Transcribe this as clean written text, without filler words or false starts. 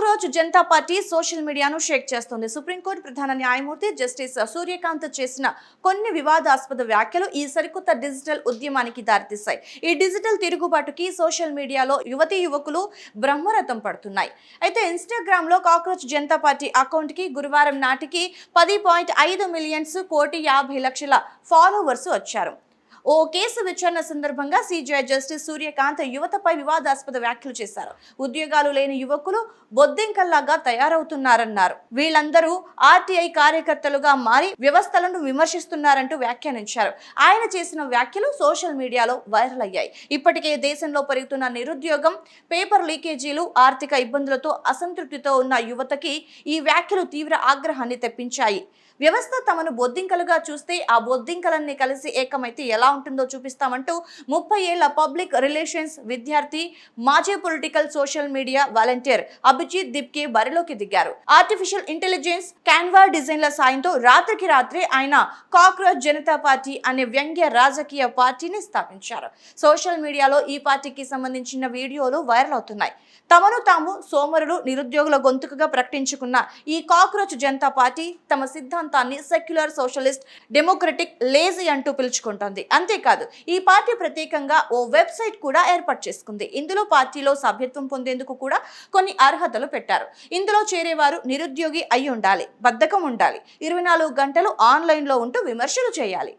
Cockroach Janata party social మీడియాను షేక్ చేస్తోంది. Supreme court ప్రధాన న్యాయమూర్తి జస్టిస్ సూర్యకాంత్ చేసిన కొన్ని వివాదాస్పద వ్యాఖ్యలు ఈ సరికొత్త డిజిటల్ ఉద్యమానికి దారితీశాయి. ఈ డిజిటల్ తిరుగుబాటుకి సోషల్ మీడియాలో యువతీ యువకులు బ్రహ్మరథం పడుతున్నాయి. అయితే ఇన్‌స్టాగ్రామ్ లో కాక్రోచ్ జనతా పార్టీ అకౌంట్ కి గురువారం నాటికి 10.5 మిలియన్స్ 1,50,00,000 ఫాలోవర్స్ వచ్చారు. ఓ కేసు విచారణ సందర్భంగా సీజీఐ జస్టిస్ సూర్యకాంత్ యువతపై వివాదాస్పద వ్యాఖ్యలు చేశారు. ఉద్యోగాలు లేని యువకులు బొద్దింకల్లాగా తయారవుతున్నారన్నారు. వీళ్ళందరూ ఆర్టీఐ కార్యకర్తలుగా మారి వ్యవస్థలను విమర్శిస్తున్నారంటూ వ్యాఖ్యానించారు. ఆయన చేసిన వ్యాఖ్యలు సోషల్ మీడియాలో వైరల్ అయ్యాయి. ఇప్పటికే దేశంలో పెరుగుతున్న నిరుద్యోగం, పేపర్ లీకేజీలు, ఆర్థిక ఇబ్బందులతో అసంతృప్తితో ఉన్న యువతకి ఈ వ్యాఖ్యలు తీవ్ర ఆగ్రహాన్ని తెప్పించాయి. వ్యవస్థ తమను బొద్దింకలుగా చూస్తే ఆ బొద్దింకలన్నీ కలిసి ఏకమైతే ఎలా ఉంటుందో చూపిస్తామంటూ 30 ఏళ్ల పబ్లిక్ రిలేషన్స్ విద్యార్థి, మాజీ political social media volunteer Abhijit Dipke బరిలోకి దిగారు. ఆర్టిఫిషియల్ ఇంటెలిజెన్స్, క్యాన్వా డిజైన్ల సాయంతో రాత్రికి రాత్రే ఆయన కాక్రోచ్ జనతా పార్టీ అనే వ్యంగ్య రాజకీయ పార్టీని స్థాపించారు. సోషల్ మీడియాలో ఈ పార్టీకి సంబంధించిన వీడియోలు వైరల్ అవుతున్నాయి. తమను తాము సోమరులు, నిరుద్యోగుల గొంతుకగా ప్రకటించుకున్న ఈ కాక్రోచ్ జనతా పార్టీ తమ సిద్ధాంతాన్ని సెక్యులర్, సోషలిస్ట్, డెమోక్రటిక్, లేజీ అంటూ పిలుచుకుంటోంది. అంతేకాదు ఈ పార్టీ ప్రత్యేకంగా ఓ వెబ్సైట్ కూడా ఏర్పాటు చేసుకుంది. ఇందులో పార్టీలో సభ్యత్వం పొందేందుకు కూడా కొన్ని అర్హతలు పెట్టారు. ఇందులో చేరేవారు నిరుద్యోగి అయి ఉండాలి, బద్ధకం ఉండాలి, 24 గంటలు ఆన్లైన్లో ఉంటూ విమర్శలు చేయాలి.